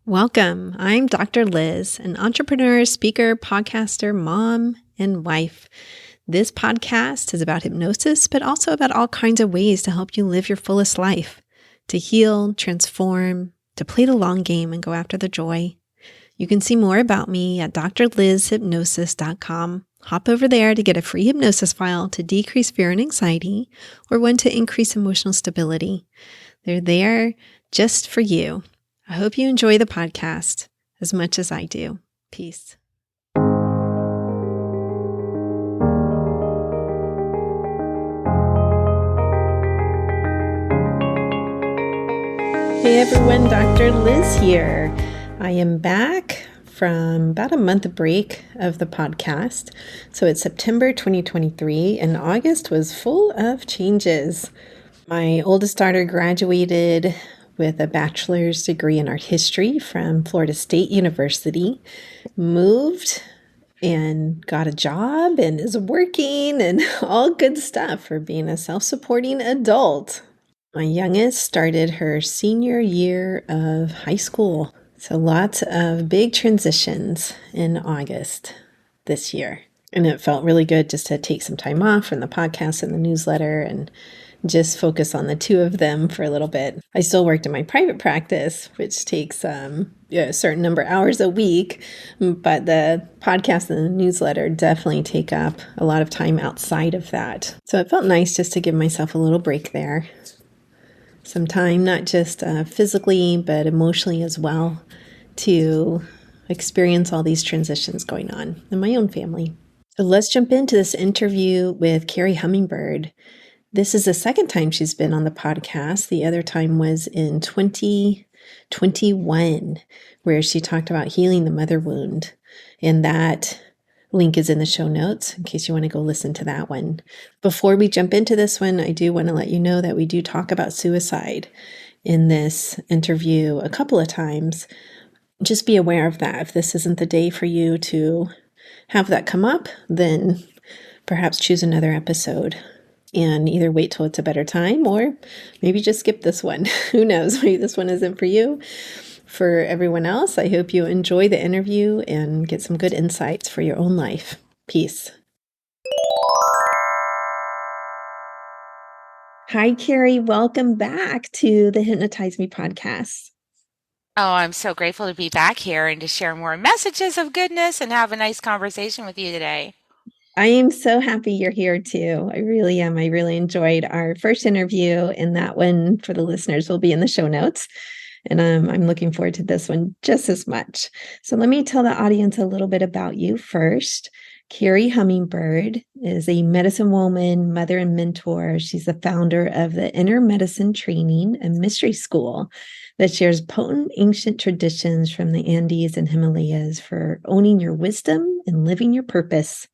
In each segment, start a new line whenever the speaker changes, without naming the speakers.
Welcome. I'm Dr. Liz, an entrepreneur, speaker, podcaster, mom, and wife. This podcast is about hypnosis, but also about all kinds of ways to help you live your fullest life, to heal, transform, to play the long game and go after the joy. You can see more about me at drlizhypnosis.com. Hop over there to get a free hypnosis file to decrease fear and anxiety, or one to increase emotional stability. They're there just for you. I hope you enjoy the podcast as much as I do. Peace. Hey everyone, Dr. Liz here. I am back from about a month break of the podcast. So it's September 2023 and August was full of changes. My oldest daughter graduated with a bachelor's degree in art history from Florida State University, moved and got a job and is working and all good stuff for being a self-supporting adult. My youngest started her senior year of high school. So lots of big transitions in August this year. And it felt really good just to take some time off from the podcast and the newsletter and just focus on the two of them for a little bit. I still worked in my private practice, which takes a certain number of hours a week, but the podcast and the newsletter definitely take up a lot of time outside of that. So it felt nice just to give myself a little break there. Some time, not just physically, but emotionally as well, to experience all these transitions going on in my own family. So let's jump into this interview with Kerri Hummingbird. This is the second time she's been on the podcast. The other time was in 2021, where she talked about healing the mother wound. And that link is in the show notes in case you want to go listen to that one. Before we jump into this one, I do want to let you know that we do talk about suicide in this interview a couple of times. Just be aware of that. If this isn't the day for you to have that come up, then perhaps choose another episode. And either wait till it's a better time or maybe just skip this one. Who knows? Maybe this one isn't for you. For everyone else, I hope you enjoy the interview and get some good insights for your own life. Peace. Hi, Kerri. Welcome back to the Hypnotize Me podcast.
Oh, I'm so grateful to be back here and to share more messages of goodness and have a nice conversation with you today.
I am so happy you're here too. I really am. I really enjoyed our first interview, and that one for the listeners will be in the show notes. And I'm looking forward to this one just as much. So let me tell the audience a little bit about you first. Kerri Hummingbird is a medicine woman, mother, and mentor. She's the founder of the Inner Medicine Training and Mystery School that shares potent ancient traditions from the Andes and Himalayas for owning your wisdom and living your purpose.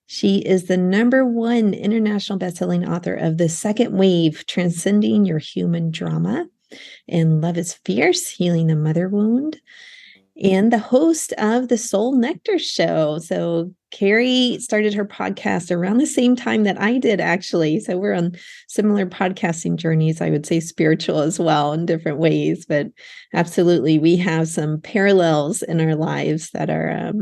She is the #1 international bestselling author of The Second Wave, Transcending Your Human Drama, and Love is Fierce, Healing the Mother Wound, and the host of the Soul Nectar Show. So Kerri started her podcast around the same time that I did, actually. So we're on similar podcasting journeys, I would say spiritual as well in different ways. But absolutely, we have some parallels in our lives that are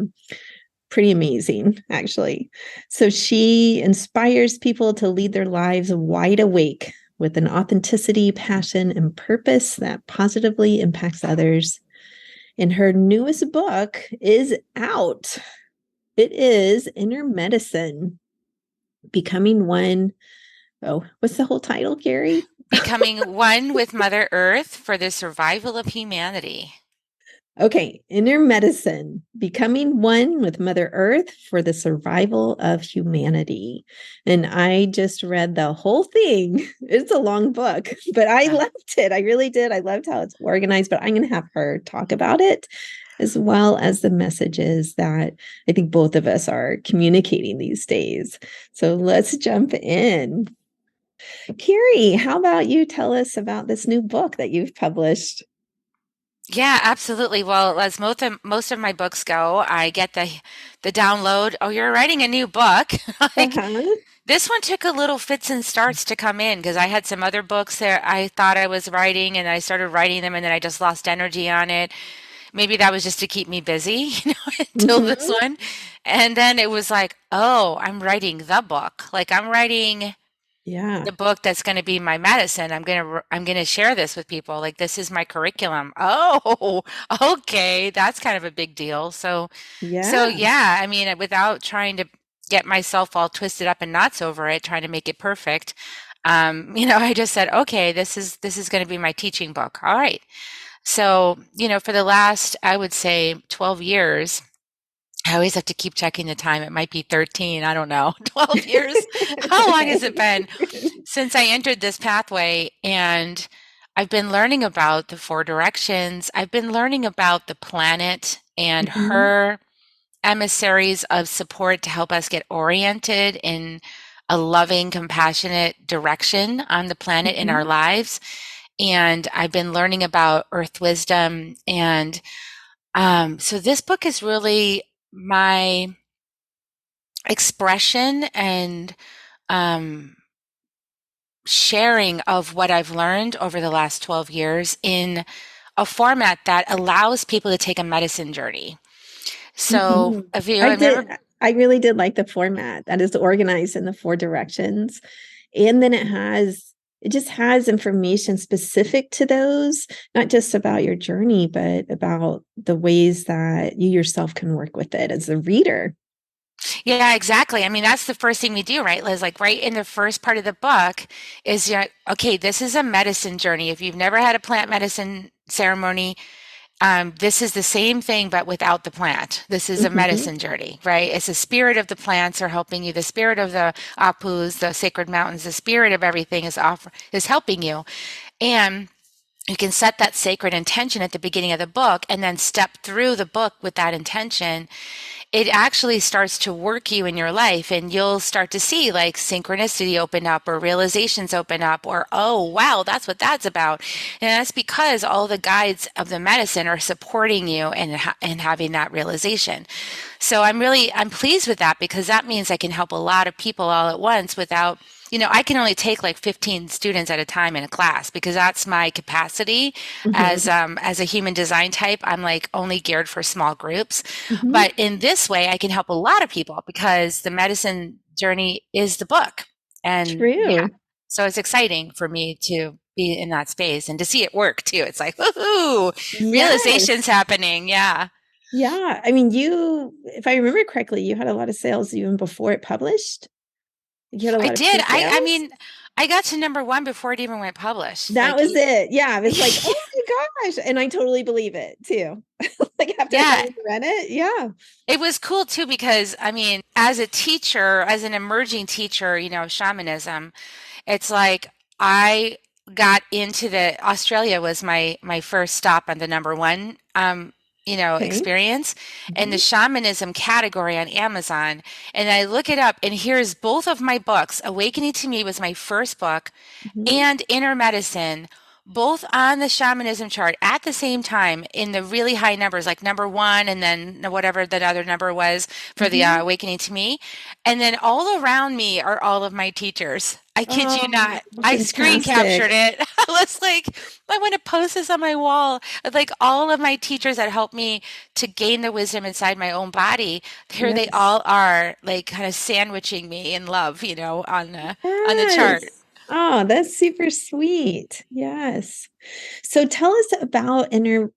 pretty amazing, actually. So she inspires people to lead their lives wide awake with an authenticity, passion, and purpose that positively impacts others. And her newest book is out. It is Inner Medicine, Becoming One. Oh, what's the whole title, Kerri?
Becoming one with Mother Earth for the survival of humanity.
Okay, Inner Medicine, Becoming One with Mother Earth for the Survival of Humanity. And I just read the whole thing. It's a long book, but I loved it. I really did. I loved how it's organized, but I'm going to have her talk about it, as well as the messages that I think both of us are communicating these days. So let's jump in. Kerri, how about you tell us about this new book that you've published?
Yeah, absolutely. Well, as most of my books go, I get the download. Oh, you're writing a new book. Like, this one took a little fits and starts to come in because I had some other books that I thought I was writing and I started writing them and then I just lost energy on it. maybe that was just to keep me busy, until this
Hmm.
one. And then it was like, oh, I'm writing the book. Like I'm writing
Yeah.
the book that's going to be my medicine. I'm going to share this with people. Like this is my curriculum. Oh, okay, that's kind of a big deal. So
Yeah.
yeah, I mean, without trying to get myself all twisted up in knots over it, trying to make it perfect, I just said, okay, this is going to be my teaching book. All right. So, for the last, I would say 12 years, I always have to keep checking the time. It might be 13, I don't know, 12 years.
It's
How long has it
okay.
been since I entered this pathway? And I've been learning about the four directions. I've been learning about the planet and
Hmm.
her emissaries of support to help us get oriented in a loving, compassionate direction on the planet in our
Hmm.
lives. And I've been learning about earth wisdom. And so this book is really my expression and um, sharing of what I've learned over the last 12 years in a format that allows people to take a medicine journey. So
Hmm.
if you
I did.
remember,
I really did like the format that is organized in the four directions. And then it just has information specific to those, not just about your journey, but about the ways that you yourself can work with it as a reader.
yeah, exactly. I mean, that's the first thing we do, right, Liz? Like right in the first part of the book is, okay, this is a medicine journey. If you've never had a plant medicine ceremony, this is the same thing, but without the plant. This is a
Hmm.
medicine journey, right? It's the spirit of the plants are helping you. The spirit of the apus, the sacred mountains, the spirit of everything is helping you. And you can set that sacred intention at the beginning of the book and then step through the book with that intention. It actually starts to work you in your life, and you'll start to see like synchronicity open up or realizations open up or, oh wow, that's what that's about. And that's because all the guides of the medicine are supporting you and having that realization. So I'm pleased with that because that means I can help a lot of people all at once without, I can only take like 15 students at a time in a class because that's my capacity
Hmm.
as a human design type. I'm like only geared for small groups.
Hmm.
But in this way, I can help a lot of people because the medicine journey is the book. And yeah,
True.
so it's exciting for me to be in that space and to see it work too. It's like, woohoo, realizations
Yes.
happening. Yeah.
Yeah. I mean, if I remember correctly, you had a lot of sales even before it published. You had a
I
lot of
did. I
pre-sales.
mean, I got to number one before it even went published.
That was it. Yeah. I was like,
Yeah,
oh my gosh. And I totally believe it too. Like after
yeah.
having read it. Yeah.
It was cool too because I mean, as a teacher, as an emerging teacher, of shamanism, it's like I got into the Australia was my first stop on the number one
Okay.
experience in the
Hmm.
shamanism category on Amazon. And I look it up and here's both of my books. Awakening to Me was my first book
Hmm.
and inner medicine both on the shamanism chart at the same time in the really high numbers like number one and then whatever that other number was for the
Hmm.
awakening to me, and then all around me are all of my teachers. I kid you
Oh,
not, I screen captured
fantastic.
it. I was like, I want to post this on my wall, like all of my teachers that helped me to gain the wisdom inside my own body. Here they
Yes.
all are, like kind of sandwiching me in love, on the chart.
Yes. Oh, that's super sweet. Yes. So tell us about inner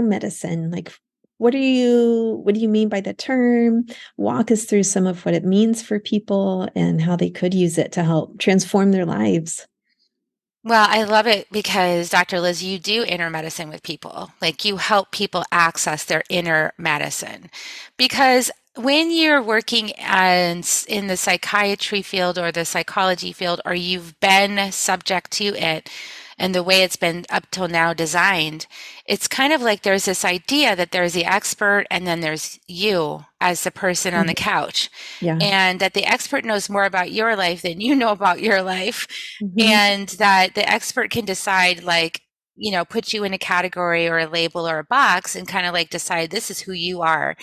medicine. Like what do you mean by the term? Walk us through some of what it means for people and how they could use it to help transform their lives.
Well, I love it because Dr. Liz, you do inner medicine with people. Like you help people access their inner medicine. Because when you're working in the psychiatry field or the psychology field, or you've been subject to it and the way it's been up till now designed, it's kind of like there's this idea that there's the expert and then there's you as the person on the
Mhm.
couch,
Yeah.
and that the expert knows more about your life than you know about your life,
Mhm.
and that the expert can decide like put you in a category or a label or a box and kind of like decide this is who you are,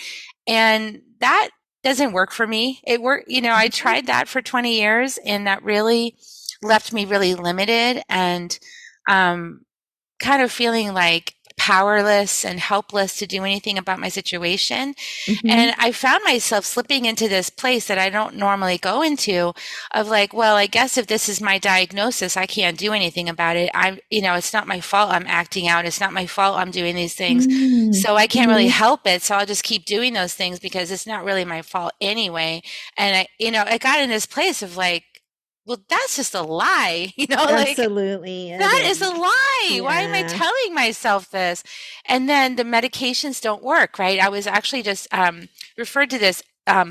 and that doesn't work for me. I
Mhm.
tried that for 20 years and that really left me really limited and um kind of feeling like powerless and helpless to do anything about my situation. And
Hmm.
I found myself slipping into this place that I don't normally go into of like, well, I guess if this is my diagnosis, I can't do anything about it. It's not my fault I'm acting out. It's not my fault I'm doing these things. So I can't really
Mm-hmm.
help it. So I'll just keep doing those things because it's not really my fault anyway. And I got in this place of like, well, that's just a lie, like
Absolutely, it
that is a
is.
lie. Why am I
Yeah.
telling myself this? And then the medications don't work, right? I was actually just referred to this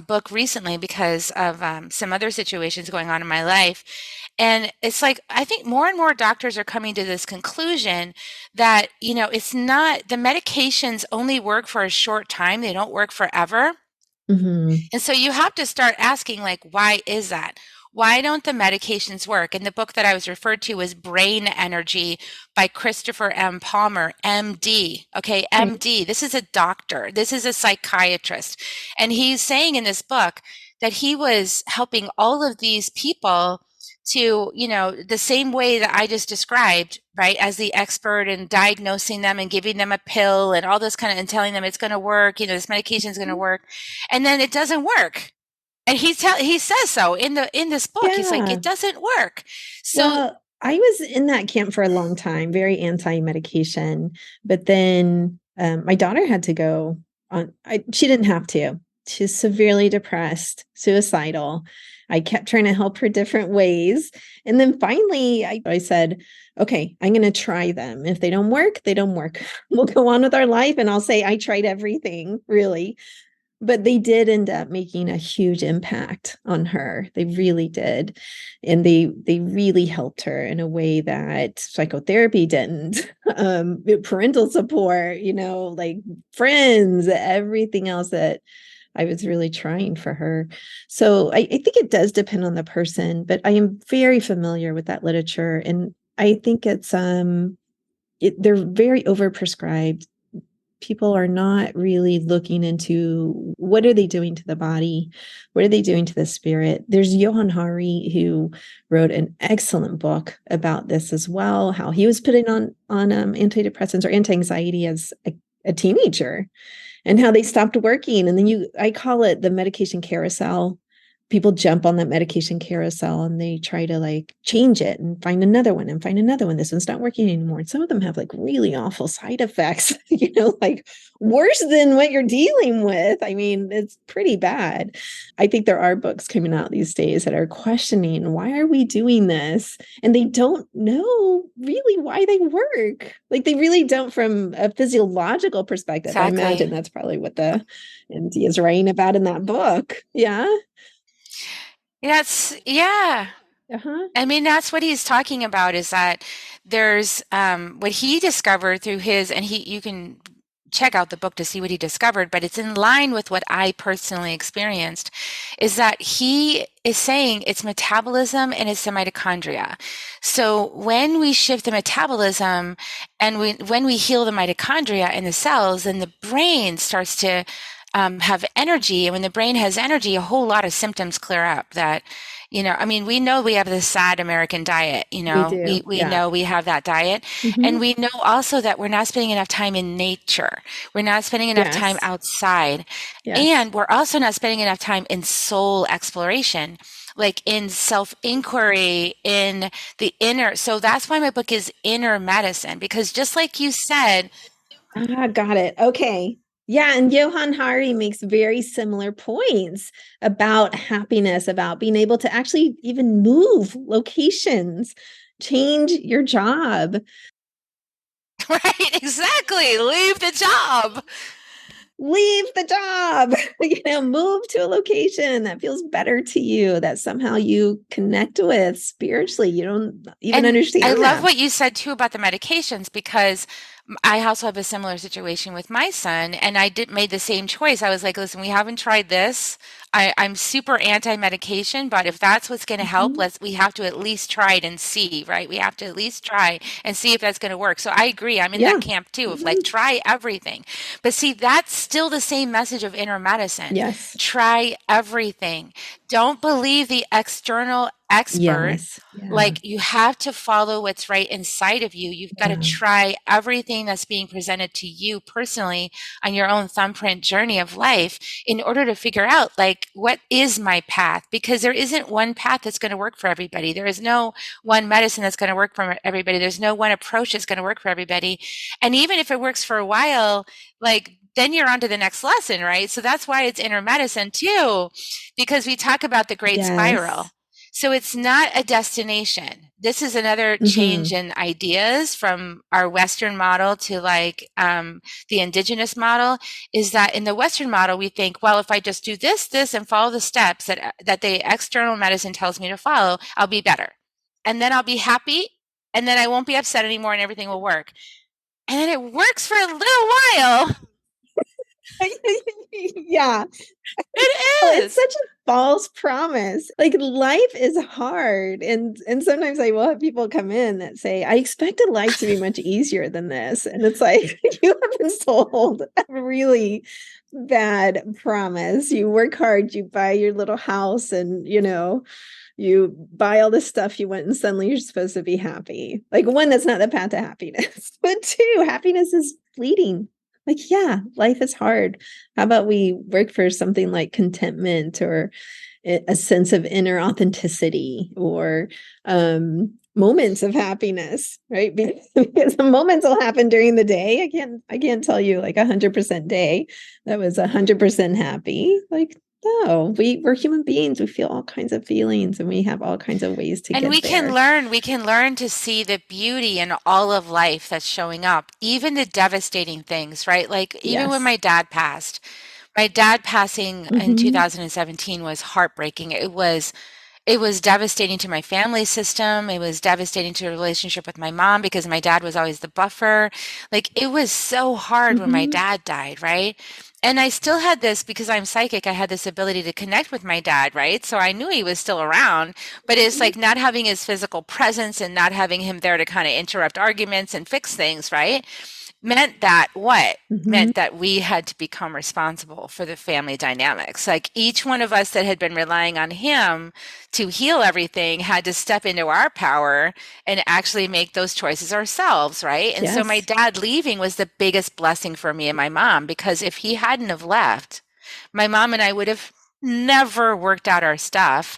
book recently because of some other situations going on in my life. And it's like, I think more and more doctors are coming to this conclusion that, it's not the medications only work for a short time, they don't work forever.
Hmm.
And so you have to start asking, like, why is that? Why don't the medications work? And the book that I was referred to was Brain Energy by Christopher M. Palmer, MD. Okay,
Okay.
MD. This is a doctor, this is a psychiatrist. And he's saying in this book that he was helping all of these people to, the same way that I just described, right, as the expert in diagnosing them and giving them a pill and all this kind of, and telling them it's going to work, this medication is going to work, and then it doesn't work. And he says so in this book. He's like,
Yeah.
it doesn't work. So
Well, I was in that camp for a long time, very anti-medication. But then my daughter had to go on, she didn't have to. She's severely depressed, suicidal. I kept trying to help her different ways. And then finally, I said, okay, I'm going to try them. If they don't work, they don't work. We'll go on with our life. And I'll say, I tried everything, really. But they did end up making a huge impact on her. They really did. And they really helped her in a way that psychotherapy didn't. Parental support, like friends, everything else that I was really trying for her. So I think it does depend on the person, but I am very familiar with that literature. And I think they're very overprescribed. People are not really looking into what are they doing to the body, what are they doing to the spirit. There's Johann Hari, who wrote an excellent book about this as well, how he was putting on antidepressants or anti-anxiety as a teenager, and how they stopped working. And then I call it the medication carousel. People jump on that medication carousel and they try to like change it and find another one and find another one. This one's not working anymore. And some of them have like really awful side effects, like worse than what you're dealing with. I mean, it's pretty bad. I think there are books coming out these days that are questioning, why are we doing this? And they don't know really why they work. Like they really don't from a physiological perspective. I imagine
exactly.
that's probably what the MD is writing about in that book. Yeah.
Yeah.
Uh-huh.
I mean, that's what he's talking about is that there's what he discovered through his, and you can check out the book to see what he discovered, but it's in line with what I personally experienced, is that he is saying it's metabolism and it's the mitochondria. So when we shift the metabolism and when we heal the mitochondria in the cells, then the brain starts to have energy. And when the brain has energy, a whole lot of symptoms clear up that, I mean, we know we have the sad American diet,
We do.
we
Yeah.
know we have that diet. And
Hmm.
we know also that we're not spending enough time in nature. We're not spending enough time
Yes.
outside.
Yes.
And we're also not spending enough time in soul exploration, like in self inquiry, in the inner. So that's why my book is Inner Medicine, because just like you said,
Ah, got it. Okay. Yeah, and Johann Hari makes very similar points about happiness, about being able to actually even move locations, change your job,
right, exactly, leave the job.
leave the job, move to a location that feels better to you, that somehow you connect with spiritually. You don't even
And I
understand
love
that.
what you said too about the medications because I also have a similar situation with my son, and I did made the same choice. I was like, listen, we haven't tried this. I'm super anti-medication, but if that's what's going to help,
Mhm.
we have to at least try it and see, right? We have to at least try and see if that's going to work. So I agree. I'm in that
Yeah.
camp too of like
Mhm.
try everything. But see, that's still the same message of inner medicine.
Yes.
Try everything. Don't believe the external expert.
Yes. Yeah.
Like you have to follow what's right inside of you. You've got to
Yeah.
try everything that's being presented to you personally on your own thumbprint journey of life in order to figure out like what is my path, because there isn't one path that's going to work for everybody. There is no one medicine that's going to work for everybody. There's no one approach that's going to work for everybody. And even if it works for a while, like then you're on to the next lesson, right? So that's why it's inner medicine too, because we talk about the great spiral.
Yes.
So it's not a destination. This is another change
Hmm.
in ideas from our Western model to like the indigenous model, is that in the Western model, we think, well, if I just do this, this, and follow the steps that the external medicine tells me to follow, I'll be better. And then I'll be happy, and then I won't be upset anymore, and everything will work. And then it works for a little while.
Yeah. Oh,
It
it's
is.
such a false promise. Like life is hard. And sometimes I will have people come in that say, I expected life to be much easier than this. And it's like you have been sold a really bad promise. You work hard, you buy your little house, and you buy all this stuff you want, and suddenly you're supposed to be happy. Like one, that's not the path to happiness. But two, happiness is fleeting. Like, yeah, life is hard. How about we work for something like contentment or a sense of inner authenticity or moments of happiness, right? Because the moments will happen during the day. I can't tell you like 100% day that was 100% happy. Like, no, we're human beings. We feel all kinds of feelings and we have all kinds of ways to
And
get there.
we can learn to see the beauty in all of life that's showing up, even the devastating things, right? Like even when
Yes.
my dad passing in
Hmm.
2017 was heartbreaking. It was devastating to my family system. It was devastating to the relationship with my mom because my dad was always the buffer. Like it was so hard when my
Hmm.
dad died, right? And I still had this because I'm psychic, I had this ability to connect with my dad, right? So I knew he was still around, but it's like not having his physical presence and not having him there to kind of interrupt arguments and fix things, right? Meant that what?
Hmm.
Meant that we had to become responsible for the family dynamics. Like each one of us that had been relying on him to heal everything had to step into our power and actually make those choices ourselves, right? And so my
Yes.
dad leaving was the biggest blessing for me and my mom, because if he hadn't have left, my mom and I would have never worked out our stuff.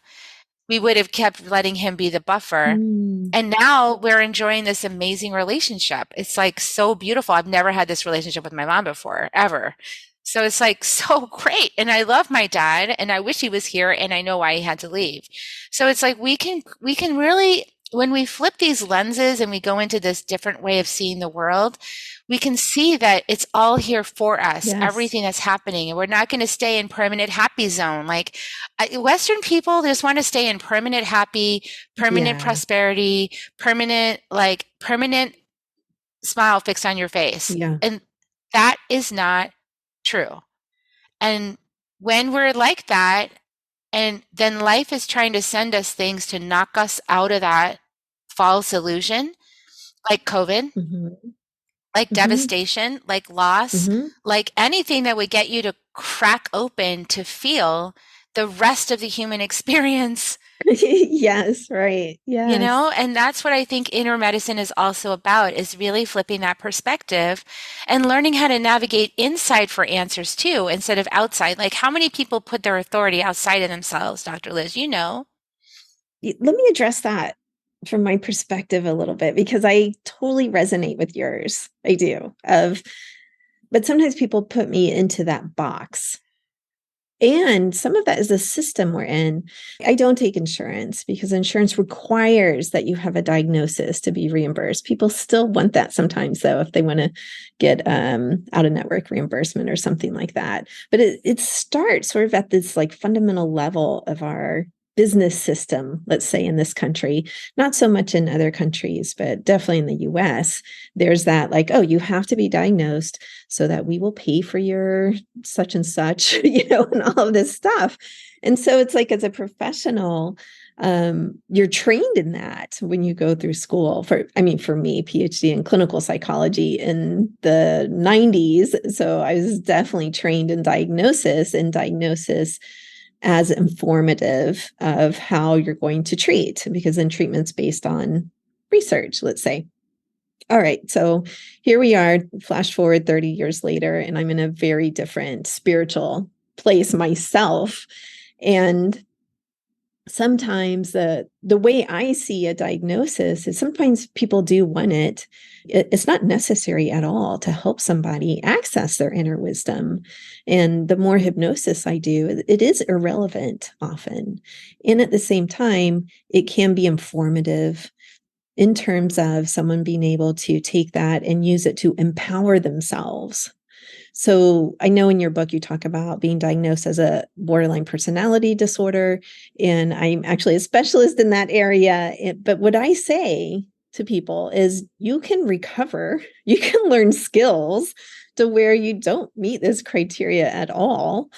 We would have kept letting him be the buffer.
Mm.
And now we're enjoying this amazing relationship. It's like so beautiful. I've never had this relationship with my mom before, ever. So it's like so great. And I love my dad and I wish he was here and I know why he had to leave. So it's like we can really, when we flip these lenses and we go into this different way of seeing the world, we can see that it's all here for us,
Yes.
everything that's happening. And we're not going to stay in permanent happy zone. Like Western people just want to stay in permanent happy, permanent
Yeah.
prosperity, permanent smile fixed on your face.
Yeah.
And that is not true. And when we're like that, and then life is trying to send us things to knock us out of that false illusion, like COVID,
Hmm.
like
Hmm.
devastation, like loss,
Hmm.
like anything that would get you to crack open to feel the rest of the human experience.
Yes, right.
You
Yes.
know, and that's what I think inner medicine is also about, is really flipping that perspective and learning how to navigate inside for answers too, instead of outside. Like how many people put their authority outside of themselves, Dr. Liz, you know?
Let me address that from my perspective a little bit because I totally resonate with yours. I do. But sometimes people put me into that box. And some of that is the system we're in. I don't take insurance because insurance requires that you have a diagnosis to be reimbursed. People still want that sometimes, though, if they want to get out of network reimbursement or something like that. But it starts sort of at this like fundamental level of our business system, let's say in this country, not so much in other countries, but definitely in the US, there's that like, oh, you have to be diagnosed so that we will pay for your such and such, and all of this stuff. And so it's like as a professional, you're trained in that when you go through school for me, PhD in clinical psychology in the 90s. So I was definitely trained in diagnosis as informative of how you're going to treat, because then treatment's based on research, let's say. All right, so here we are, flash forward 30 years later, and I'm in a very different spiritual place myself. And sometimes the way I see a diagnosis is sometimes people do want it. It's not necessary at all to help somebody access their inner wisdom. And the more hypnosis I do, it is irrelevant often. And at the same time, it can be informative in terms of someone being able to take that and use it to empower themselves. So I know in your book, you talk about being diagnosed as a borderline personality disorder, and I'm actually a specialist in that area. But what I say to people is you can recover, you can learn skills to where you don't meet this criteria at all.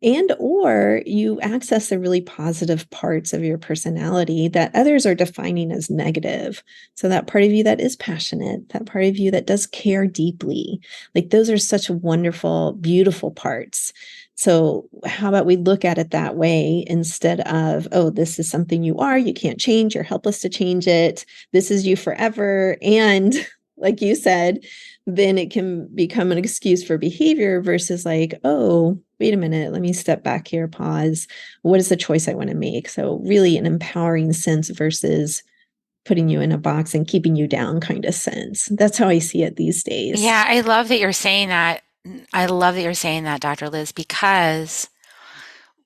And or you access the really positive parts of your personality that others are defining as negative. So that part of you that is passionate, that part of you that does care deeply, like those are such wonderful, beautiful parts. So how about we look at it that way instead of, oh, this is something you are, you can't change, you're helpless to change it. This is you forever. And like you said, then it can become an excuse for behavior versus like, oh, wait a minute, let me step back here, pause. What is the choice I want to make? So really an empowering sense versus putting you in a box and keeping you down kind of sense. That's how I see it these days.
Yeah, I love that you're saying that. I love that you're saying that, Dr. Liz, because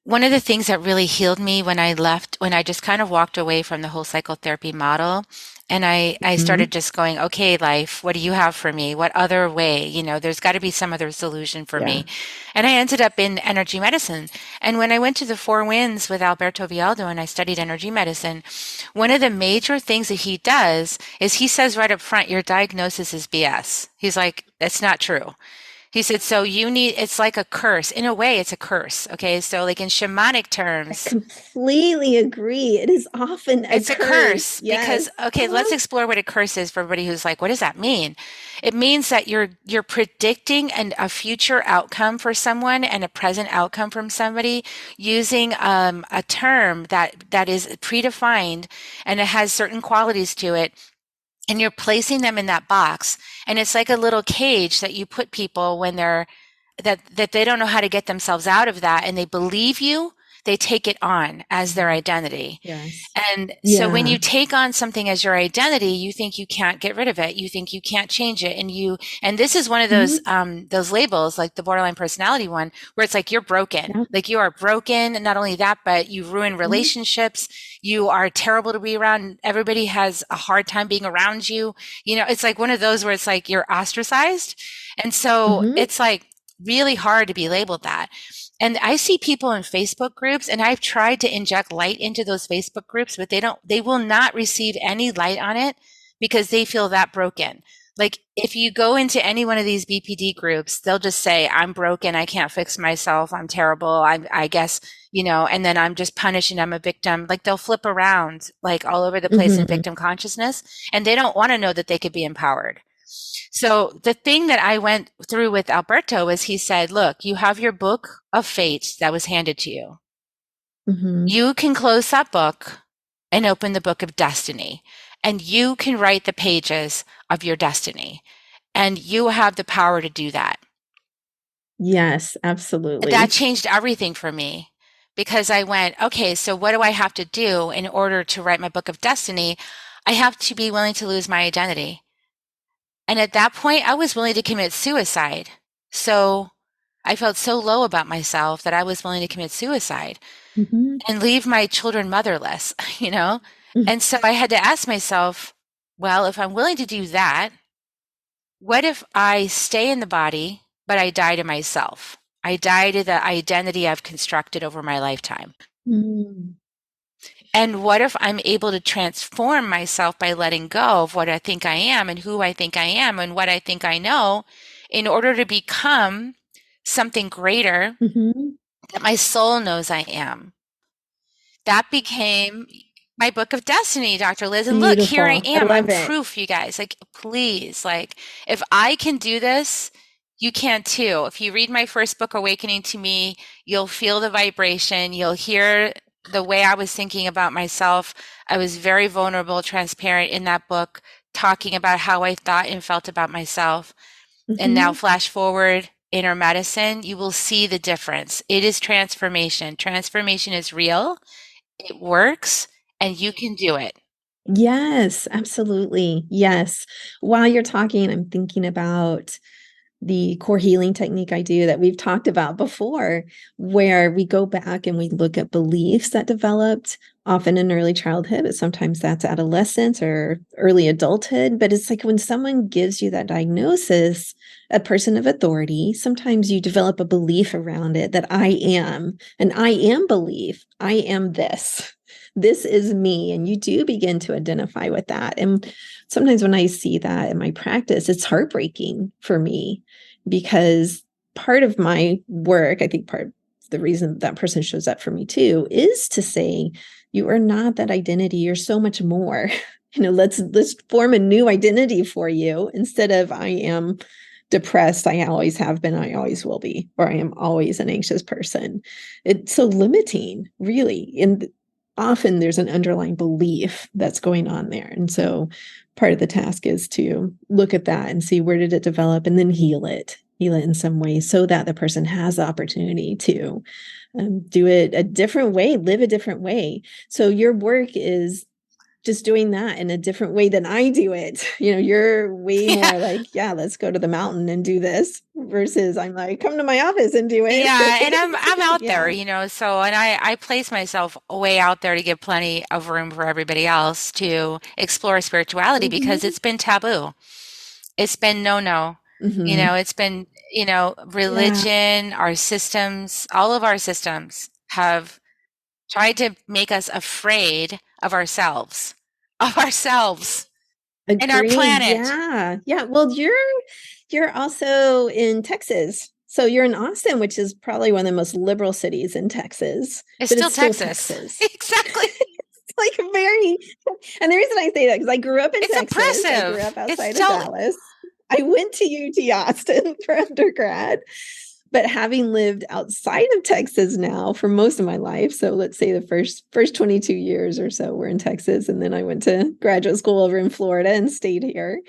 one of the things that really healed me when I left, when I just kind of walked away from the whole psychotherapy model, and I
Mhm.
started just going, okay, life, what do you have for me? What other way? There's got to be some other solution for
Yeah.
me. And I ended up in energy medicine. And when I went to the Four Winds with Alberto Vialdo and I studied energy medicine, one of the major things that he does is he says right up front, your diagnosis is BS. He's like, that's not true. He said, so it's like a curse. In a way, it's a curse. Okay. So, like in shamanic
I
terms,
completely agree. It is often a
it's a
curse.
curse because,
Yes.
okay, let's explore what a curse is for everybody who's like, what does that mean? It means that you're predicting a future outcome for someone and a present outcome from somebody using a term that is predefined and it has certain qualities to it, and you're placing them in that box, and it's like a little cage that you put people when that they don't know how to get themselves out of that, and they believe you, they take it on as their identity.
Yes.
And so when
Yeah.
you take on something as your identity, you think you can't get rid of it. You think you can't change it. And this is one of
Mhm.
those labels, like the borderline personality one, where it's like you're broken.
Yeah.
Like you are broken. And not only that, but you ruin
Mhm.
relationships. You are terrible to be around. Everybody has a hard time being around you. It's like one of those where it's like you're ostracized. And so
Mhm.
it's like really hard to be labeled that. And I see people in Facebook groups, and I've tried to inject light into those Facebook groups, but they will not receive any light on it because they feel that broken. Like if you go into any one of these BPD groups, they'll just say, I'm broken. I can't fix myself. I'm terrible. I guess, and then I'm just punished and I'm a victim. Like they'll flip around like all over the place in
Mhm.
victim consciousness, and they don't want to know that they could be empowered. So the thing that I went through with Alberto is he said, look, you have your book of fate that was handed to you.
Mhm.
You can close that book and open the book of destiny, and you can write the pages of your destiny, and you have the power to do that.
Yes,
That
absolutely.
changed everything for me because I went, okay, so what do I have to do in order to write my book of destiny? I have to be willing to lose my identity. And at that point, I was willing to commit suicide. So I felt so low about myself that I was willing to commit suicide
Mhm.
and leave my children motherless, you know?
Mm.
And so I had to ask myself, well, if I'm willing to do that, what if I stay in the body, but I die to myself? I die to the identity I've constructed over my lifetime.
Mm.
And what if I'm able to transform myself by letting go of what I think I am and who I think I am and what I think I know in order to become something greater
Mhm.
that my soul knows I am? That became my book of destiny, Dr. Liz. And look, here I
Beautiful. I
am. I'm
love it.
proof, you guys. Like, please, like, if I can do this, you can too. If you read my first book, Awakening to Me, you'll feel the vibration. You'll hear the way I was thinking about myself. I was very vulnerable, transparent in that book, talking about how I thought and felt about myself. And now,
Mhm.
flash forward, inner medicine, you will see the difference. It is transformation. Transformation is real, it works, and you can do it.
Yes, absolutely. Yes. While you're talking, I'm thinking about the core healing technique I do that we've talked about before, where we go back and we look at beliefs that developed often in early childhood, but sometimes that's adolescence or early adulthood. But it's like when someone gives you that diagnosis, a person of authority, sometimes you develop a belief around it that I am, an I am belief. I am this. This is me. And you do begin to identify with that. And sometimes when I see that in my practice, it's heartbreaking for me because part of my work, I think part of the reason that person shows up for me too, is to say, you are not that identity. You're so much more. Let's form a new identity for you instead of I am depressed, I always have been, I always will be, or I am always an anxious person. It's so limiting, really. And often there's an underlying belief that's going on there. And so part of the task is to look at that and see where did it develop and then heal it in some way so that the person has the opportunity to do it a different way, live a different way. So your work is just doing that in a different way than I do it. You're way
Yeah.
more like, yeah, let's go to the mountain and do this versus I'm like, come to my office and do it.
Yeah, and I'm out there,
Yeah.
so and I place myself way out there to give plenty of room for everybody else to explore spirituality because
Hmm.
it's been taboo. It's been no.
Hmm.
It's been,
Yeah.
religion, our systems, all of our systems have tried to make us afraid of ourselves and our
Agreed.
planet.
Yeah. Yeah. Well, you're also in Texas. So you're in Austin, which is probably one of the most liberal cities in Texas,
It's
but
still
it's still
Texas.
Texas.
Exactly.
It's like very, and the reason I say that because I grew up in
It's
Texas. I grew up
oppressive. It's
outside of
still
Dallas. I went to UT Austin for undergrad, but having lived outside of Texas now for most of my life, so let's say the first 22 years or so were in Texas, and then I went to graduate school over in Florida and stayed here.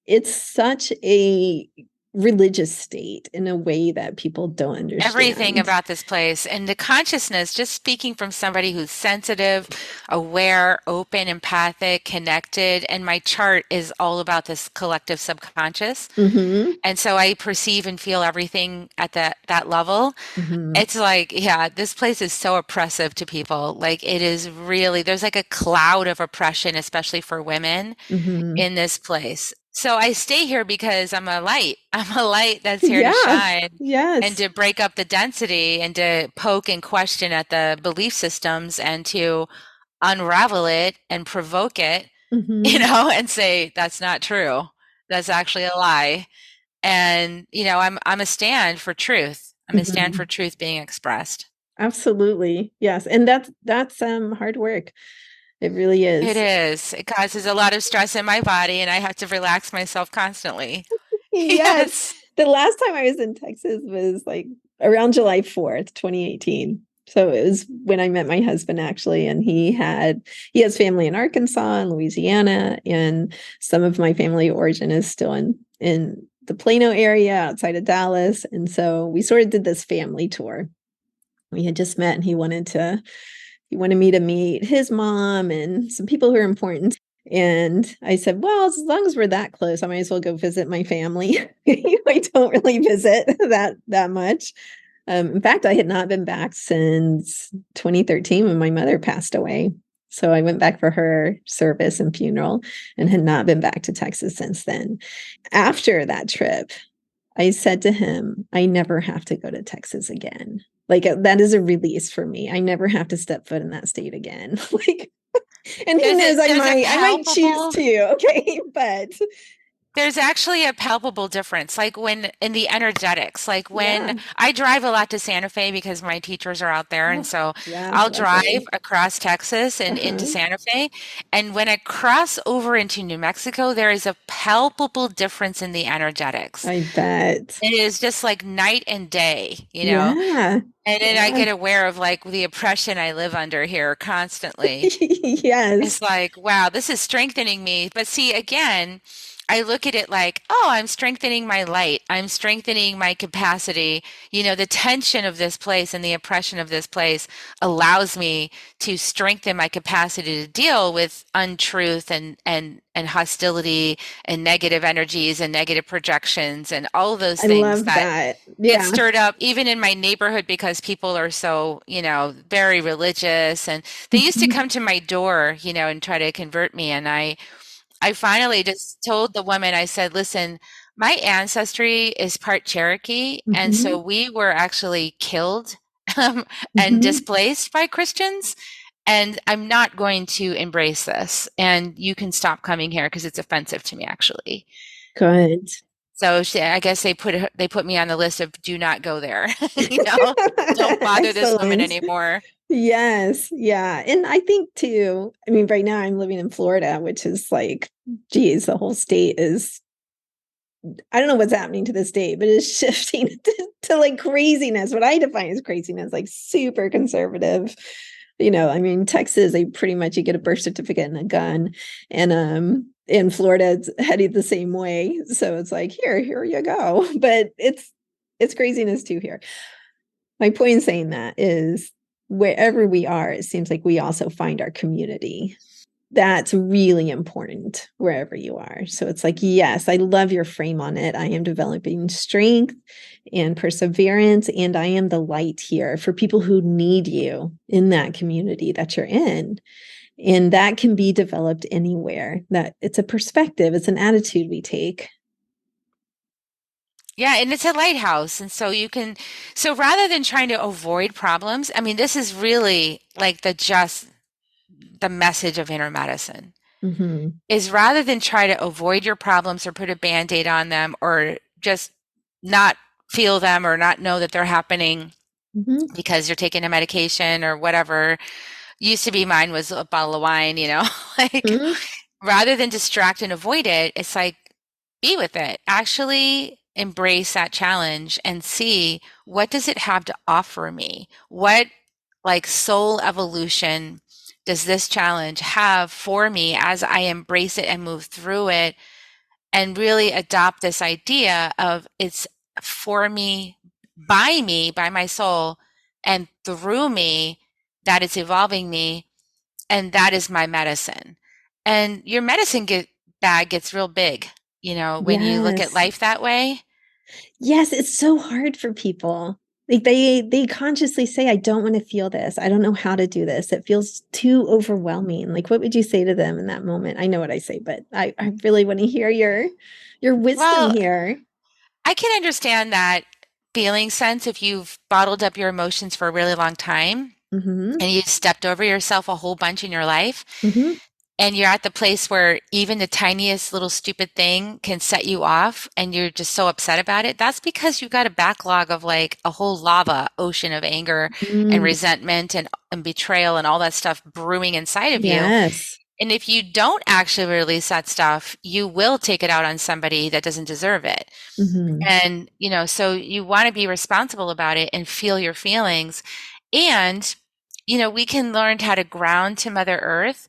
It's such a religious state in a way that people don't
everything
understand.
about this place. And the consciousness, just speaking from somebody who's sensitive, aware, open, empathic, connected. And my chart is all about this collective subconscious.
Mm-hmm.
And so I perceive and feel everything at that level.
Mm-hmm.
It's like, yeah, this place is so oppressive to people. Like it is really, there's like a cloud of oppression, especially for women
Mm-hmm.
in this place. So I stay here because I'm a light. I'm a light that's here to
Yeah.
shine and
Yes.
to break up the density and to poke and question at the belief systems and to unravel it and provoke it,
Mm-hmm.
and say that's not true. That's actually a lie. And, I'm a stand for truth. I'm a stand for
Mm-hmm.
truth being expressed.
Absolutely. Yes. And that's hard work. It really
It
is.
is. It causes a lot of stress in my body, and I have to relax myself constantly.
Yes.
Yes.
The last time I was in Texas was like around July 4th, 2018. So it was when I met my husband actually, and he has family in Arkansas and Louisiana, and some of my family origin is still in the Plano area outside of Dallas. And so we sort of did this family tour. We had just met and he wanted me to meet his mom and some people who are important. And I said, well, as long as we're that close, I might as well go visit my family. I don't really visit that much. In fact, I had not been back since 2013 when my mother passed away. So I went back for her service and funeral and had not been back to Texas since then. After that trip, I said to him, I never have to go to Texas again. Like that is a release for me. I never have to step foot in that state again. Like, and who knows,
There's a
I might choose
palpable
to. Okay. But
There's actually a palpable difference, like when in the energetics, like when
yeah.
I drive a lot to Santa Fe because my teachers are out there. And
Oh,
so
yeah,
I'll drive
lovely.
across Texas and into
Uh-huh.
Santa Fe. And when I cross over into New Mexico, there is a palpable difference in the energetics.
I bet.
It is just like night and day, you know?
Yeah.
And then I
Yeah.
get aware of like the oppression I live under here constantly.
Yes.
It's like, wow, this is strengthening me. But see, again, I look at it like, oh, I'm strengthening my light. I'm strengthening my capacity. You know, the tension of this place and the oppression of this place allows me to strengthen my capacity to deal with untruth and hostility and negative energies and negative projections and all of those
I
things
love
that
that.
get
Yeah.
stirred up even in my neighborhood because people are so, very religious and they used to come to my door, and try to convert me. And I finally just told the woman, I said, listen, my ancestry is part Cherokee. And so
Hmm.
we were actually killed and
Hmm.
displaced by Christians. And I'm not going to embrace this. And you can stop coming here because it's offensive to me, actually.
Good.
So I guess they put me on the list of do not go there. You know, don't bother this woman
Excellent.
anymore.
Yes. Yeah. And I think too, I mean, right now I'm living in Florida, which is like, geez, the whole state is, I don't know what's happening to the state, but it's shifting to like craziness. What I define as craziness, like super conservative. I mean, Texas, they pretty much you get a birth certificate and a gun. And in Florida, it's headed the same way. So it's like, here you go. But it's craziness too here. My point in saying that is wherever we are, it seems like we also find our community. That's really important wherever you are. So it's like, yes, I love your frame on it. I am developing strength and perseverance, and I am the light here for people who need you in that community that you're in. And that can be developed anywhere. That it's a perspective, it's an attitude we take.
Yeah, and it's a lighthouse. And so rather than trying to avoid problems, I mean, this is really like the message of inner medicine
Mm-hmm.
is rather than try to avoid your problems or put a band-aid on them or just not feel them or not know that they're happening
Mm-hmm.
because you're taking a medication or whatever. Used to be mine was a bottle of wine, like
Mm-hmm.
rather than distract and avoid it, it's like be with it. Actually embrace that challenge and see what does it have to offer me? What like soul evolution does this challenge have for me as I embrace it and move through it and really adopt this idea of it's for me, by my soul, and through me that it's evolving me, and that is my medicine. And your bag gets real big, when you look at
Yes.
life that way.
Yes, it's so hard for people. Like they consciously say, I don't want to feel this. I don't know how to do this. It feels too overwhelming. Like what would you say to them in that moment? I know what I say, but I really want to hear your wisdom
Well,
here.
I can understand that feeling sense if you've bottled up your emotions for a really long time
Mm-hmm.
and you stepped over yourself a whole bunch in your life.
Mm-hmm.
And you're at the place where even the tiniest little stupid thing can set you off and you're just so upset about it. That's because you've got a backlog of like a whole lava ocean of anger and
Mm,
resentment and betrayal and all that stuff brewing inside of you.
yes.
And if you don't actually release that stuff, you will take it out on somebody that doesn't deserve it.
Mm-hmm.
And, so you want to be responsible about it and feel your feelings. And, we can learn how to ground to Mother Earth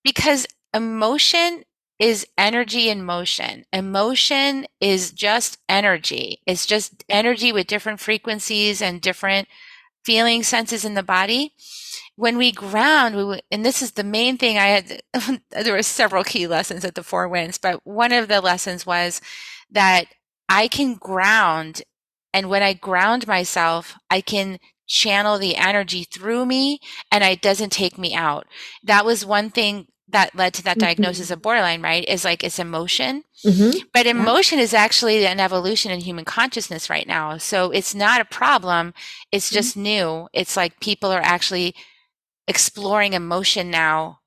because emotion is energy in motion. Emotion is just energy. It's just energy with different frequencies and different feeling senses in the body. When we ground, and this is the main thing I had, there were several key lessons at the Four Winds, but one of the lessons was that I can ground. And when I ground myself, I can channel the energy through me and it doesn't take me out. That was one thing that led to that diagnosis
Mhm.
of borderline, right? Is like it's emotion.
Mhm.
But
Yeah.
emotion is actually an evolution in human consciousness right now. So it's not a problem. It's
Mhm.
just new. It's like people are actually exploring emotion now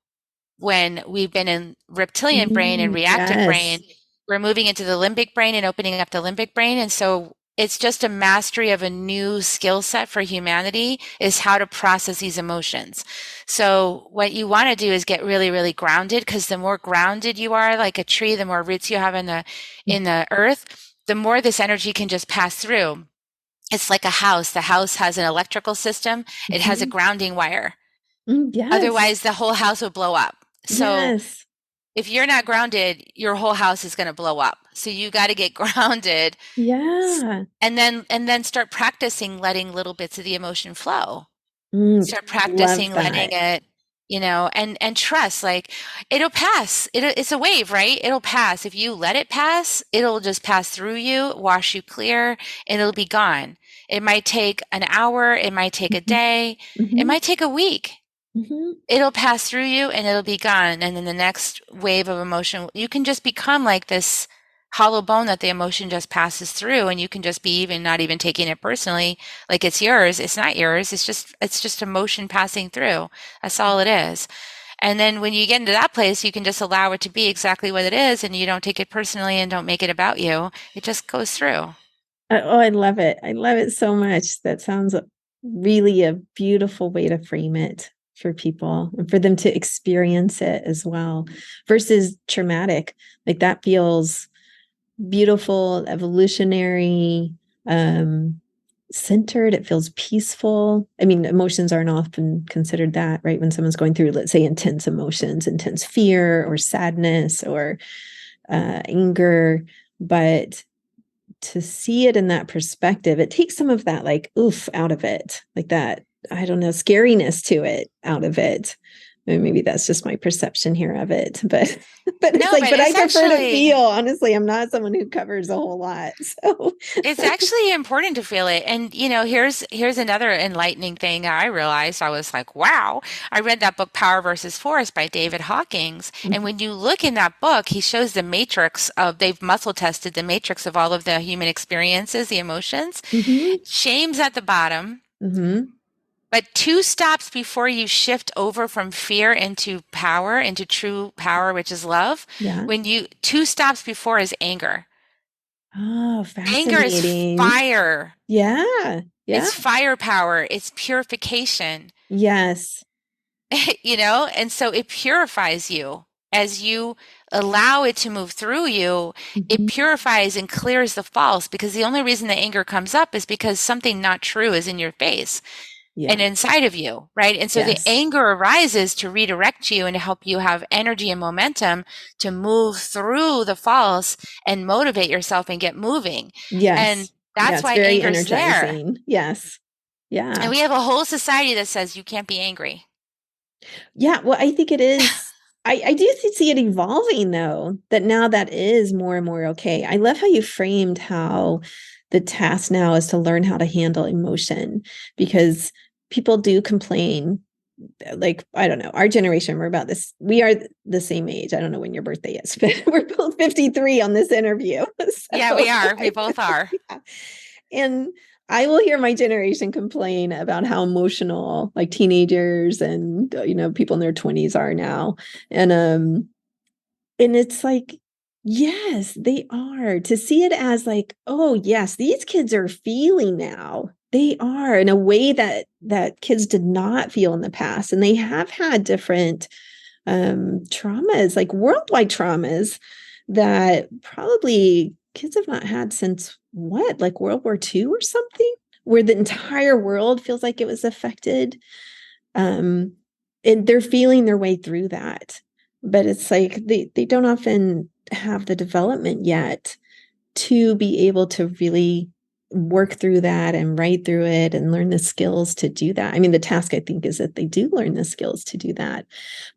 when we've been in reptilian brain and reactive
Yes.
brain. We're moving into the limbic brain and opening up the limbic brain. And so it's just a mastery of a new skill set for humanity is how to process these emotions. So what you want to do is get really, really grounded, because the more grounded you are, like a tree, the more roots you have in the earth, the more this energy can just pass through. It's like a house. The house has an electrical system. It has a
Mhm.
grounding wire.
Yes.
Otherwise, the whole house will blow up. So
Yes.
if you're not grounded, your whole house is going to blow up. So you got to get grounded
Yeah.
and then start practicing letting little bits of the emotion flow. Start
Love
practicing letting
that.
it, and trust, like it'll pass. It's a wave, right? It'll pass. If you let it pass, it'll just pass through you, wash you clear, and it'll be gone. It might take an hour, it might take a
Mhm.
day, it
Mhm.
might take a week.
Mhm.
It'll pass through you and it'll be gone. And then the next wave of emotion, you can just become like this hollow bone that the emotion just passes through, and you can just be even not even taking it personally, like it's yours. It's not yours. It's just emotion passing through. That's all it is. And then when you get into that place, you can just allow it to be exactly what it is, and you don't take it personally and don't make it about you. It just goes through.
Oh, I love it. I love it so much. That sounds really a beautiful way to frame it for people and for them to experience it as well versus traumatic. Like that feels beautiful, evolutionary, um, centered. It feels peaceful. I mean, emotions aren't often considered that, right? When someone's going through, let's say, intense emotions, intense fear or sadness or anger, but to see it in that perspective, it takes some of that like oof out of it, like that, I don't know, scariness to it out of it. And maybe that's just my perception here of it, but it's
No,
like,
but
but I
it's
prefer to
actually
feel, honestly, I'm not someone who covers a whole lot. So
It's actually important to feel it. And here's another enlightening thing I realized. I was like, wow. I read that book Power versus Force by David Hawkins. And when you look in that book, he shows the matrix of they've muscle tested the matrix of all of the human experiences, the emotions.
mm-hmm,
Shame's at the bottom.
mm-hmm,
But two stops before you shift over from fear into power, into true power, which is love,
yeah.
when you two stops before is anger.
Oh,
Anger is
fascinating.
fire.
Yeah, yeah,
It's firepower, it's purification,
yes.
and so it purifies you. As you allow it to move through you, it
Mm-hmm.
purifies and clears the false, because the only reason the anger comes up is because something not true is in your face
Yeah,
and inside of you, right? And so the
yes,
anger arises to redirect you and to help you have energy and momentum to move through the false and motivate yourself and get moving. And
yes, yeah,
that's
it's
why
very
anger's there.
energizing. Yes,
And
yeah.
we have a whole society that says you can't be angry.
Yeah, well, I think it is. I do see it evolving though, that now that is more and more okay. I love how you framed how the task now is to learn how to handle emotion because people do complain. Like, I don't know, our generation, we're about this, we are the same age. I don't know when your birthday is, but we're both 53 on this interview.
Yeah,
So
we are. We both are.
yeah. And I will hear my generation complain about how emotional like teenagers and people in their 20s are now. And it's like, yes, they are. To see it as like, oh yes, these kids are feeling now. They are in a way that kids did not feel in the past. And they have had different traumas, like worldwide traumas that probably kids have not had since what, like World War II or something, where the entire world feels like it was affected. Um, and they're feeling their way through that. But it's like they don't often have the development yet to be able to really work through that and write through it and learn the skills to do that. I mean, the task I think is that they do learn the skills to do that,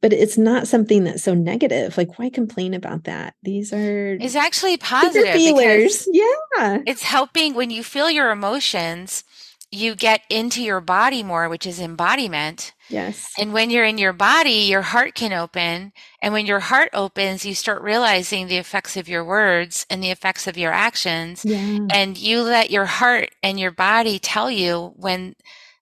but it's not something that's so negative. Like, why complain about that? These are
It's actually
super
positive
feelers.
because
Yeah.
it's helping when you feel your emotions. you get into your body more, which is embodiment.
Yes.
And when you're in your body, your heart can open. And when your heart opens, you start realizing the effects of your words and the effects of your actions.
Yeah.
And you let your heart and your body tell you when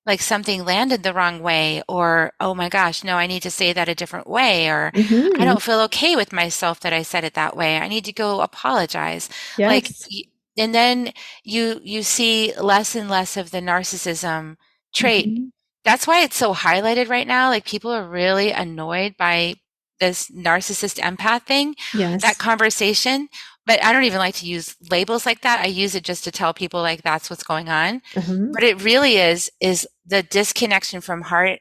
like something landed the wrong way, or, oh my gosh, no, I need to say that a different way, or I
Hmm.
don't feel okay with myself that I said it that way. I need to go apologize. Like,
Yes.
and then you see less and less of the narcissism trait.
Hmm.
That's why it's so highlighted right now. Like people are really annoyed by this narcissist empath thing, that
Yes.
conversation. But I don't even like to use labels like that. I use it just to tell people like that's what's going on.
Uh-huh.
But it really is the disconnection from heart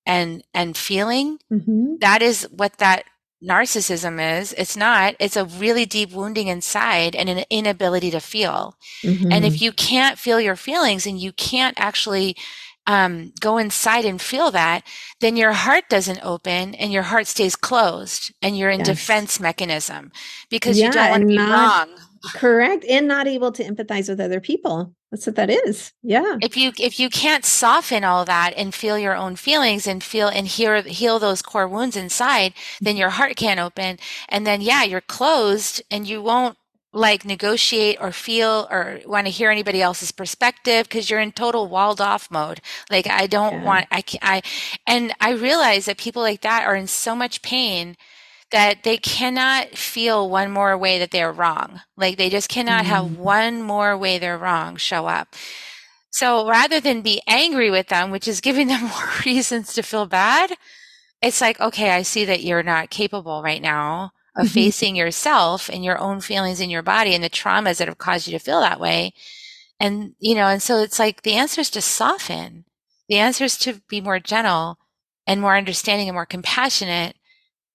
and feeling.
Hmm.
That is what that narcissism is. It's not. It's a really deep wounding inside and an inability to feel. And if
Hmm.
you can't feel your feelings and you can't actually go inside and feel that, then your heart doesn't open and your heart stays closed and you're in
Yes.
defense mechanism because you don't
Yeah.
want to
And
be
not
wrong.
correct. And not able to empathize with other people. That's what that is. Yeah.
If you can't soften all that and feel your own feelings and feel and heal those core wounds inside, then your heart can't open. And then yeah, you're closed and you won't like negotiate or feel or want to hear anybody else's perspective because you're in total walled off mode. Like I don't
Yeah.
want I and I realize that people like that are in so much pain that they cannot feel one more way that they're wrong. Like they just cannot have
Mm.
one more way they're wrong show up. So rather than be angry with them, which is giving them more reasons to feel bad, it's like, okay, I see that you're not capable right now of
Mhm.
facing yourself and your own feelings in your body and the traumas that have caused you to feel that way. And, and so it's like the answer is to soften. The answer is to be more gentle and more understanding and more compassionate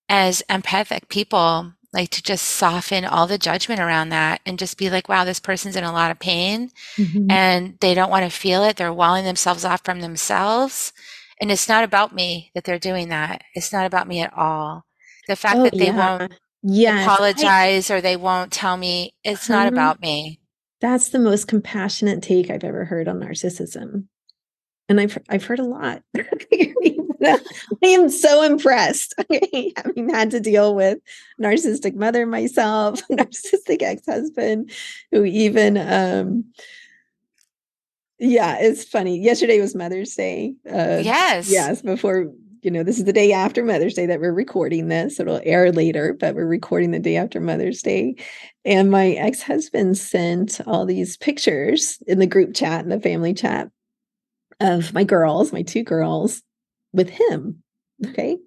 as empathic people, like to just soften all the judgment around that and just be like, wow, this person's in a lot of pain
Mhm.
and they don't want to feel it. They're walling themselves off from themselves. And it's not about me that they're doing that. It's not about me at all. The fact
Oh,
that they
yeah.
won't
Yes.
apologize or they won't tell me, it's not
Uh-huh.
about me.
That's the most compassionate take I've ever heard on narcissism. And I've heard a lot. I am so impressed. Okay, having had to deal with narcissistic mother myself, narcissistic ex-husband, who even yeah, it's funny. Yesterday was Mother's Day.
Yes.
Yes, before, this is the day after Mother's Day that we're recording this. It'll air later, but we're recording the day after Mother's Day. And my ex-husband sent all these pictures in the group chat, in the family chat of my girls, my two girls, with him. Okay.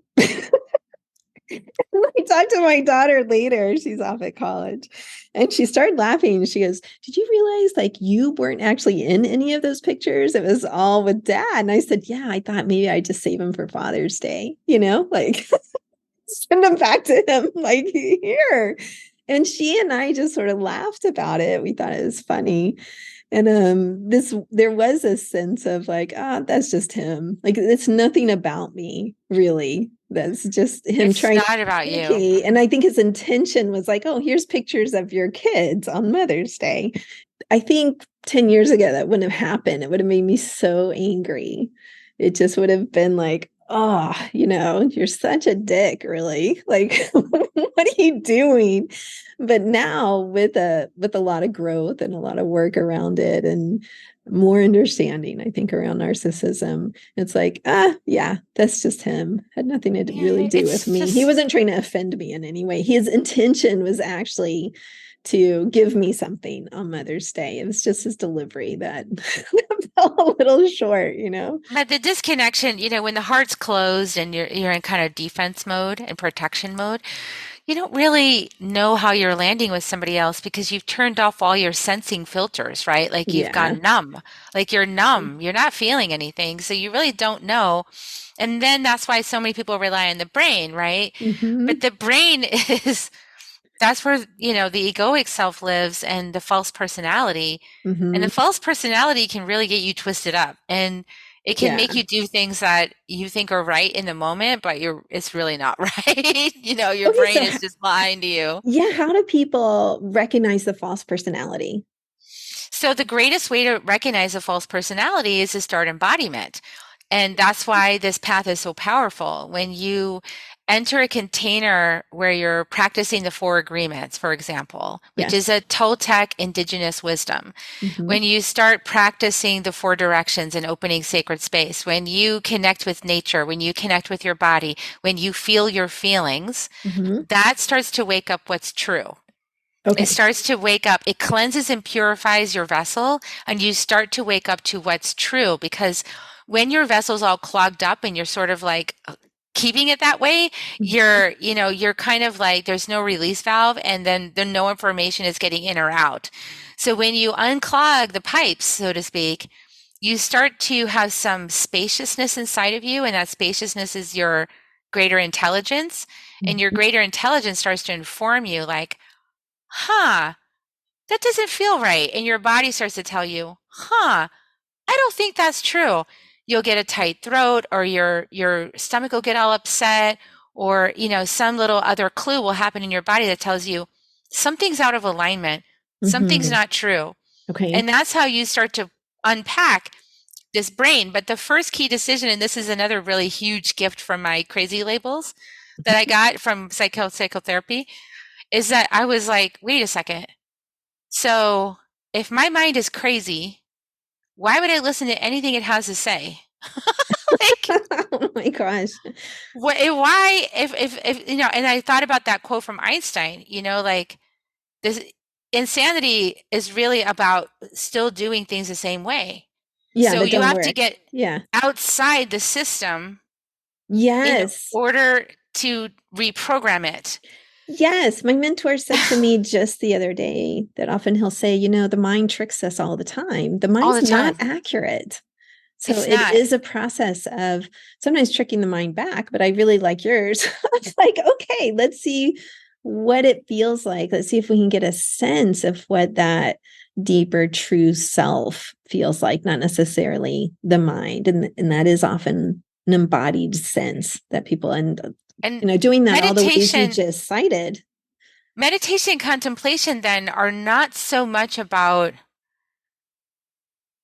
I talked to my daughter later. She's off at college. And she started laughing. She goes, "Did you realize like you weren't actually in any of those pictures? It was all with dad." And I said, "Yeah, I thought maybe I'd just save him for Father's Day, like send them back to him, like here." And she and I just sort of laughed about it. We thought it was funny. And there was a sense of like, that's just him. Like it's nothing about me, really. That's just him
It's
trying to
not about you.
communicate. And I think his intention was like, oh, here's pictures of your kids on Mother's Day. I think 10 years ago that wouldn't have happened. It would have made me so angry. It just would have been like, oh, you're such a dick, really. Like, what are you doing? But now with a lot of growth and a lot of work around it and more understanding, I think, around narcissism, it's like, yeah, that's just him. Had nothing to really
Yeah,
do with
it's
me. He
just
wasn't trying to offend me in any way. His intention was actually to give me something on Mother's Day. It was just his delivery that fell a little short.
but the disconnection, when the heart's closed and you're in kind of defense mode and protection mode, you don't really know how you're landing with somebody else because you've turned off all your sensing filters, right? Like you've
Yeah.
gone numb. Like you're numb. You're not feeling anything. So you really don't know. And then that's why so many people rely on the brain, right? But
Hmm.
the brain is that's where, the egoic self lives and the false personality. And the
Hmm.
false personality can really get you twisted up and it can
Yeah.
make you do things that you think are right in the moment, but it's really not right. Your
Okay,
brain
so
is just lying to you.
yeah, how do people recognize the false personality?
So the greatest way to recognize a false personality is to start embodiment. And that's why this path is so powerful. When you enter a container where you're practicing the four agreements, for example, which is
Yes.
a Toltec indigenous wisdom,
Hmm.
when you start practicing the four directions and opening sacred space, when you connect with nature, when you connect with your body, when you feel your feelings,
Hmm.
that starts to wake up what's true. It
Okay.
starts to wake up. It cleanses and purifies your vessel, and you start to wake up to what's true. Because when your vessel's all clogged up and you're sort of like keeping it that way,
Mhm.
you're kind of like there's no release valve, and then no information is getting in or out. So when you unclog the pipes, so to speak, you start to have some spaciousness inside of you, and that spaciousness is your greater intelligence. And your
Mhm.
greater intelligence starts to inform you, like, huh, that doesn't feel right. And your body starts to tell you, huh, I don't think that's true. You'll get a tight throat, or your stomach will get all upset, or some little other clue will happen in your body that tells you something's out of alignment, something's
Mhm.
not true.
Okay.
And that's how you start to unpack this brain. But the first key decision, and this is another really huge gift from my crazy labels that I got from psychotherapy, is that I was like, wait a second. So if my mind is crazy, why would I listen to anything it has to say? Like,
Oh my gosh.
why, if, and I thought about that quote from Einstein, like this insanity is really about still doing things the same way.
Yeah,
So
that
you
don't
have to
work.
get
Yeah.
outside the system in
Yes.
order to reprogram it
Yes. My mentor said to me just the other day that often he'll say, the mind tricks us all the time. The
all
mind's
the
not
time.
accurate. So
It's
it
not.
is a process of sometimes tricking the mind back, but I really like yours. It's like, okay, let's see what it feels like. Let's see if we can get a sense of what that deeper true self feels like, not necessarily the mind. And that is often an embodied sense that people end up,
And
doing that all the ways you
meditation
just cited.
meditation and contemplation then are not so much about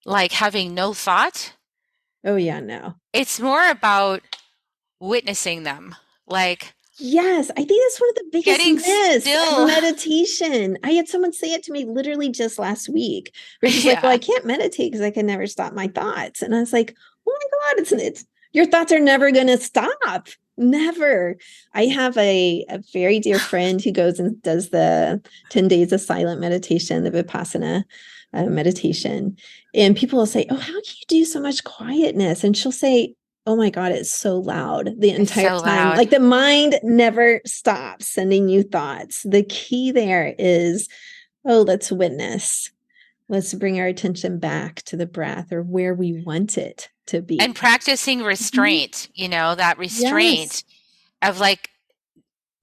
like having no thought.
Oh yeah, no.
It's more about witnessing them, like
Yes, I think that's one of the biggest
getting
myths of
still.
meditation. I had someone say it to me literally just last week, where she's like, "Well, I
Yeah,
can't meditate because I can never stop my thoughts." And I was like, "Oh my God, it's your thoughts are never going to stop. Never." I have a very dear friend who goes and does the 10 days of silent meditation, the Vipassana meditation. And people will say, "Oh, how can you do so much quietness?" And she'll say, "Oh my God, it's so loud the
it's
entire
so
time."
loud.
Like the mind never stops sending you thoughts. The key there is, oh, let's witness. Let's bring our attention back to the breath or where we want it to
And
be.
practicing
Mhm.
restraint, that
Yes.
restraint of like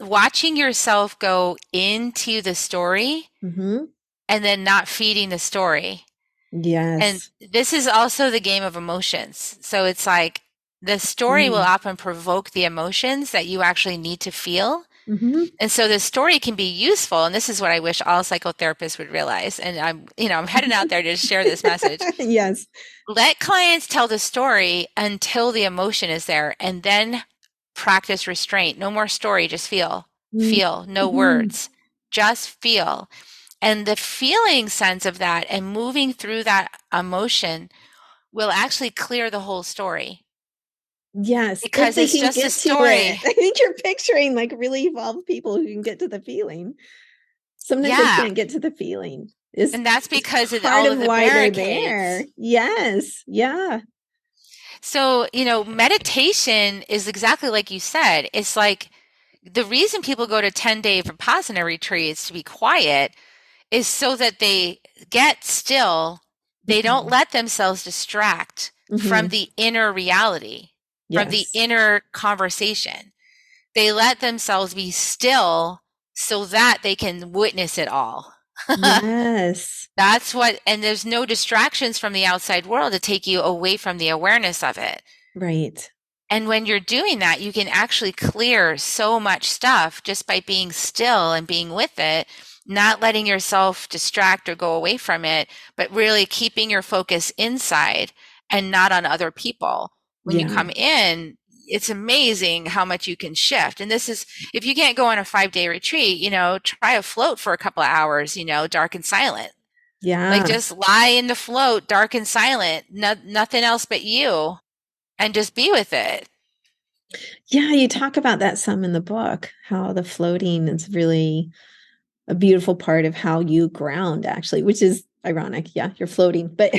watching yourself go into the story
Hmm.
and then not feeding the story. And
Yes.
this is also the game of emotions. So it's like the story will
Mm.
often provoke the emotions that you actually need to feel.
Hmm.
And so the story can be useful. And this is what I wish all psychotherapists would realize. And I'm heading out there to share this message.
Yes.
Let clients tell the story until the emotion is there, and then practice restraint. No more story, just feel. Feel, no
Mhm.
words. Just feel. And the feeling sense of that and moving through that emotion will actually clear the whole story
Yes, if
because
they
it's
can
just a
get to it.
story.
I think you're picturing like really evolved people who can get to the feeling. Sometimes they
Yeah.
can't get to the feeling. Is
And that's
is
because of
part
all
of
of the
why they're there.
barricades.
Yes. Yeah.
So, meditation is exactly like you said. It's like the reason people go to 10-day Vipassana retreats to be quiet is so that they get still. They don't
Mhm.
let themselves distract from
Mhm.
the inner reality, from the
Yes.
inner conversation. They let themselves be still so that they can witness it all.
Yes.
And there's no distractions from the outside world to take you away from the awareness of it.
Right.
And when you're doing that, you can actually clear so much stuff just by being still and being with it. not letting yourself distract or go away from it, but really keeping your focus inside and not on other people. When you
Yeah.
come in, it's amazing how much you can shift. And this is, if you can't go on a 5-day retreat, try a float for a couple of hours, dark and silent. Like
Yeah.
just lie in the float, dark and silent, nothing else but you, and just be with it.
Yeah, you talk about that some in the book, how the floating is really a beautiful part of how you ground, actually, which is ironic. Yeah, you're floating, but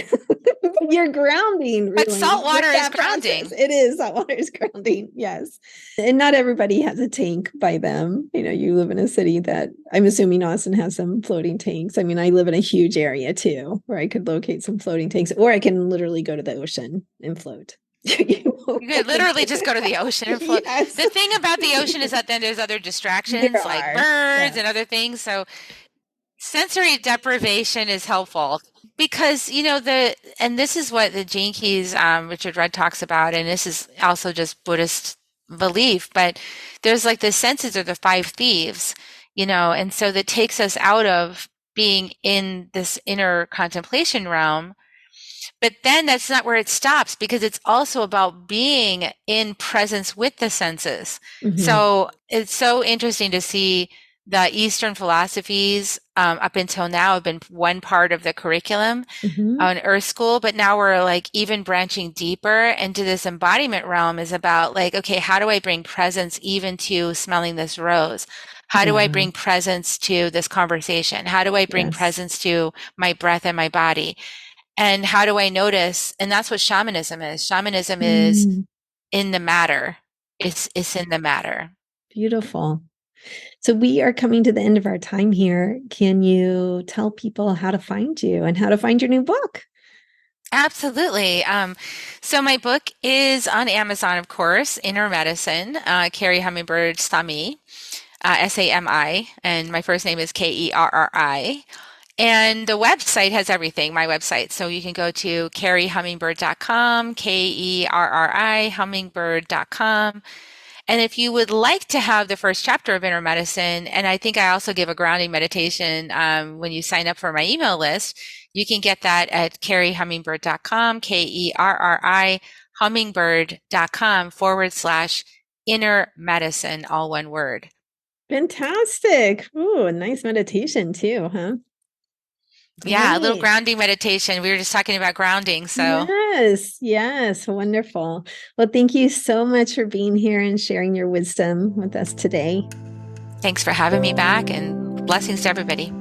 you're grounding
But
really
salt
with
water is
that process.
grounding.
It is, salt water is grounding, yes. And not everybody has a tank by them. You live in a city that I'm assuming Austin has some floating tanks. I mean, I live in a huge area too, where I could locate some floating tanks, or I can literally go to the ocean and float.
You could literally just go to the ocean and float.
Yes,
The thing about the ocean is that then there's other
there
distractions like
are.
birds
Yeah.
and other things. So sensory deprivation is helpful because, and this is what the Gene Keys, Richard Rudd talks about, and this is also just Buddhist belief, but there's like the senses are the five thieves, and so that takes us out of being in this inner contemplation realm. But then that's not where it stops because it's also about being in presence with the senses.
Mhm.
So it's so interesting to see the Eastern philosophies up until now have been one part of the curriculum
Mhm.
on Earth School, but now we're like even branching deeper into this embodiment realm is about like, okay, how do I bring presence even to smelling this rose? How do I
Wow.
bring presence to this conversation? How do I bring
Yes.
presence to my breath and my body? And how do I notice? And that's what shamanism is. Shamanism is
Mm,
in the matter. It's in the matter.
beautiful. So we are coming to the end of our time here. Can you tell people how to find you and how to find your new book?
Absolutely. So my book is on Amazon, of course, Inner Medicine, Kerri Hummingbird Sami, Sami, and my first name is Kerri. And the website has everything, my website. So you can go to kerrihummingbird.com, Kerri, hummingbird.com. And if you would like to have the first chapter of Inner Medicine, and I think I also give a grounding meditation when you sign up for my email list, you can get that at kerrihummingbird.com, Kerri, hummingbird.com / inner medicine, all one word.
Fantastic. Ooh, a nice meditation too, huh?
Yeah, a little
Great.
grounding meditation. We were just talking about grounding. So
Yes, yes, wonderful. Well, thank you so much for being here and sharing your wisdom with us today.
thanks for having me back and blessings to everybody.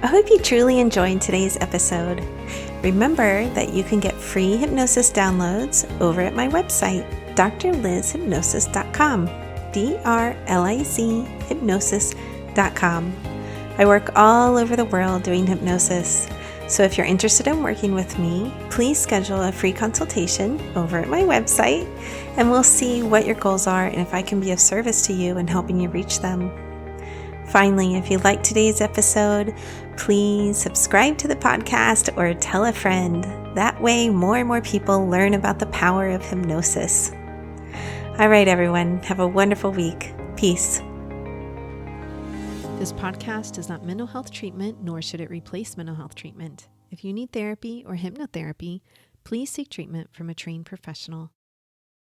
I hope you truly enjoyed today's episode. Remember that you can get free hypnosis downloads over at my website, drlizhypnosis.com, DRLIZ hypnosis.com. I work all over the world doing hypnosis. So if you're interested in working with me, please schedule a free consultation over at my website, and we'll see what your goals are and if I can be of service to you in helping you reach them. Finally, if you liked today's episode, please subscribe to the podcast or tell a friend. That way, more and more people learn about the power of hypnosis. All right, everyone, have a wonderful week. Peace.
This podcast is not mental health treatment, nor should it replace mental health treatment. If you need therapy or hypnotherapy, please seek treatment from a trained professional.